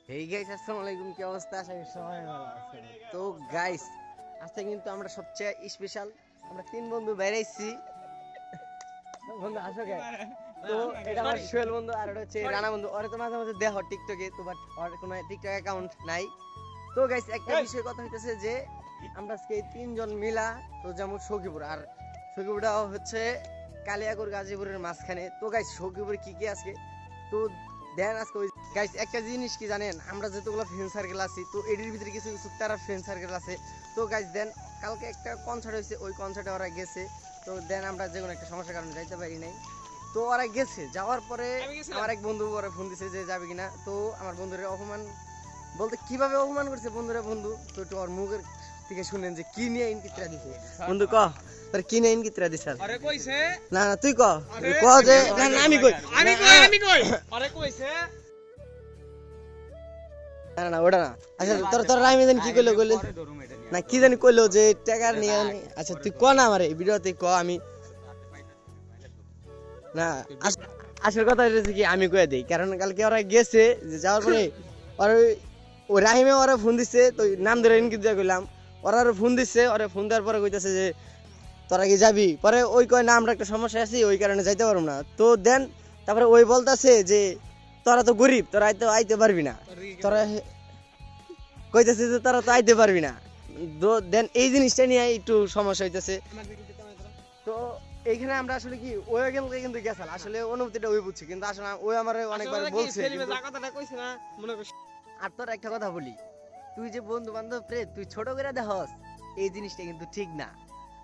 Hey guys, আসসালামু আলাইকুম। কি অবস্থা? আশা করি সবাই ভালো আছেন। তো গাইস, আজকে কিন্তু আমরা সবচেয়ে স্পেশাল, আমরা তিন বন্ধু বেরাইছি। বন্ধু আসো গে। তো এটা আমার সোহেল বন্ধু, আর এটা হচ্ছে রানা বন্ধু। ওরে তো মাঝে মাঝে দেখো টিকটকে, তো বাট ওর কোনো টিকটক অ্যাকাউন্ট নাই। তো গাইস, একটা বিষয় কথা হইতেছে যে আমরা আজকে এই তিনজন মিলা তো যেমন সখীপুর, আর সখীপুরটা হচ্ছে কালিয়াকৈর গাজীপুরের মাঝখানে। তো গাইস, সখীপুরে কি কি আজকে তো দেন আজকে ওই গাইস একটা জিনিস কি জানেন, আমরা যতগুলো ফ্রেন্ড সার্কেল আছি তো এটির ভিতরে কিছু কিছু তারা ফ্রেন্ড সার্কেল আছে। তো গাইস দেন কালকে একটা কনসার্ট হয়েছে, ওই কনসার্টে ওরা গেছে। তো দেন আমরা যে কোনো একটা সমস্যার কারণে যাইতে পারি নাই। তো ওরা গেছে, যাওয়ার পরে আমার এক বন্ধু ওরা ফোন দিছে যে যাবে কিনা। তো আমার বন্ধুরে অপমান বলতে কিভাবে অপমান করছে বন্ধুরে বন্ধু, তো একটু ওর মুখের থেকে শুনেন যে কি নিয়ে ইনকিত্রা দিছে। বন্ধু ক তোর কি নিয়ে ইনকিত্রা দিছে? আরে কইছে না না তুই ক ক যে না না আমি কই আরে কইছে না না ওটা না। আচ্ছা তোর তোর রাইমে জানি কি কইলো কইলে না কি জানি কইলো যে টাকা নিয়ে। আচ্ছা তুই ক না আমারে ভিডিওতে ক, আমি না আসল কথা হচ্ছে কি আমি কয়ে দিই, কারণ কালকে ওরা গেছে যে যাওয়ার পরে আর ওই রাহিমে ওরা ফোন দিচ্ছে, তো নাম ধরে ইনকি দিয়ে কইলাম। ওরা ফোন দিচ্ছে, ওরা ফোন দেওয়ার পরে কইতেছে যে তোরা কি যাবি, পরে ওই কয় না আমরা একটা সমস্যা আছি ওই কারণে যাইতে পারবো না। তো দেন তারপরে ওই বলতেছে যে তোরা তো গরিব, তোরা আইতে পারবি না, তোরা কইতেছে যে তোরা তো আইতে পারবি না। দেন এই জিনিসটা নিয়ে একটু সমস্যা হইতেছে। তো এইখানে আমরা আসলে কি ওই কিন্তু গেছাল আসলে অনুভূতিটা ওই বুঝছি, কিন্তু আসলে ওই আমার অনেকবার বলছে। আর তোর একটা কথা বলি, তুই যে বন্ধু বান্ধব রে তুই ছোট করে দেখস, এই জিনিসটা কিন্তু ঠিক না।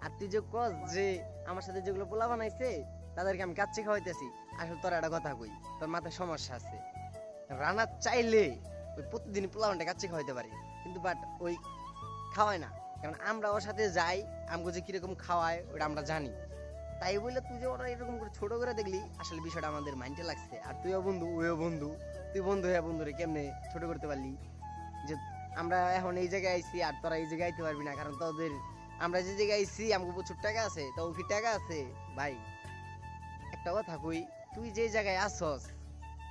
আর তুই যে কস যে আমার সাথে যেগুলো পোলা বানাইছে তাদেরকে আমি কাচ্চি খাওয়াইতেছি, আসলে তোর একটা কথা কই, তোর মাথায় সমস্যা আছে। রানা চাইলে ওই প্রতিদিন পোলা বানটা কাচ্চি খাওয়াইতে পারি, কিন্তু বাট ওই খাওয়ায় না, কারণ আমরা ওর সাথে যাই, আমাকে যে কিরকম খাওয়ায় ওটা আমরা জানি। তাই বলে তুই যে ওরা এরকম করে ছোট করে দেখলি, আসলে বিষয়টা আমাদের মাইন্ডে লাগছে। আর তুইও বন্ধু ওইও বন্ধু, তুই বন্ধু হ্যাঁ বন্ধুরে কেমনে ছোট করতে পারলি যে আমরা এখন এই জায়গায় আইছি আর তোরা এই জায়গায় আইতে পারবি না, কারণ তোদের আমরা যে জায়গায় আইছি আমাকে প্রচুর টাকা আছে, তো কি টাকা আছে ভাই। একটা কথা কই, তুই যে জায়গায় আসছস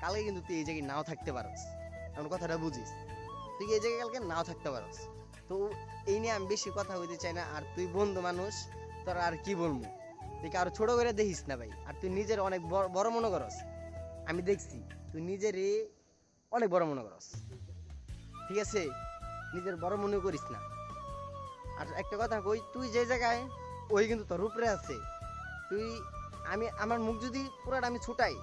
কালকে কিন্তু তুই এই জায়গায় নাও থাকতে পারস, এমন কথাটা বুঝিস। তুই এই জায়গায় কালকে নাও থাকতে পারস। তো এই নিয়ে আমি বেশি কথা বলতে চাই না। আর তুই বন্ধু মানুষ, তোরা আর কি বলবো, তুই আরো ছোট করে দেখিস না ভাই। আর তুই নিজের অনেক বড় মনে করস, আমি দেখছি তুই নিজেরই অনেক বড় মনে করস, ঠিক আছে? নিজের বড় মনে করিস না। আর একটা কথা কই, তুই যে জায়গায় ওই কিন্তু তোর উপরে আছে। তুই আমার মুখ যদি পুরাটা আমি ছুটাই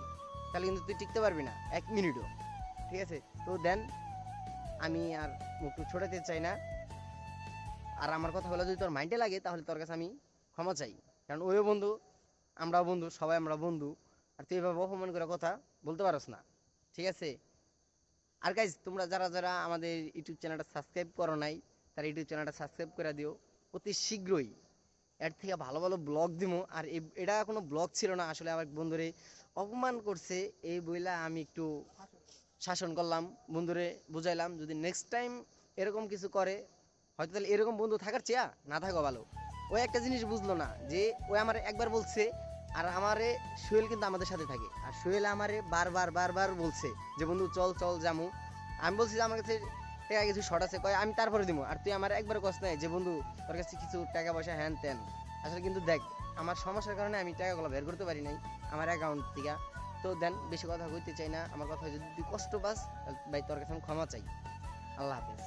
তাহলে কিন্তু তুই টিকতে পারবি না এক মিনিটও, ঠিক আছে? তো দেন আমি আর মুখটু ছোটাতে চাই না। আর আমার কথা হলো যদি তোর মাইন্ডে লাগে তাহলে তোর কাছে আমি ক্ষমা চাই, কারণ ওইও বন্ধু আমরাও বন্ধু, সবাই আমরা বন্ধু। আর তুই এভাবে অপমান করে কথা বলতে পারস না, ঠিক আছে? আর গাইজ তোমরা যারা যারা আমাদের ইউটিউব চ্যানেলটা সাবস্ক্রাইব করো নাই, তারা ইউটিউব চ্যানেলটা সাবস্ক্রাইব করে দিও। অতি শীঘ্রই এর থেকে ভালো ভালো ব্লগ দিমো। আর এটা কোনো ব্লগ ছিল না, আসলে আমার বন্ধুরে অপমান করছে এই বইলা আমি একটু শাসন করলাম, বন্ধুরে বুঝাইলাম যদি নেক্সট টাইম এরকম কিছু করে, হয়তো তাহলে এরকম বন্ধু থাকার চেয়া না থাকা ভালো। ওই একটা জিনিস বুঝলো না যে ওই আমার একবার বলছে, আর আমারে সোহেল কিন্তু আমাদের সাথে থাকে, আর সোহেল আমারে বারবার বারবার বলছে যে বন্ধু চল চল জামু। আমি বলছি যে আমার কাছে টাকা কিছু শর্ট আছে, কয় আমি তারপরে দিব। আর তুই আমার একবার কষ্ট নাই যে বন্ধু তোর কাছে কিছু টাকা পয়সা হ্যান ত্যান। আসলে কিন্তু দেখ আমার সমস্যার কারণে আমি টাকাগুলো বের করতে পারি নাই আমার অ্যাকাউন্ট থেকে। তো দেন বেশি কথা কইতে চাই না, আমার কথা যদি তুই কষ্ট পাস ভাই তোর কাছে আমি ক্ষমা চাই। আল্লাহ হাফেজ।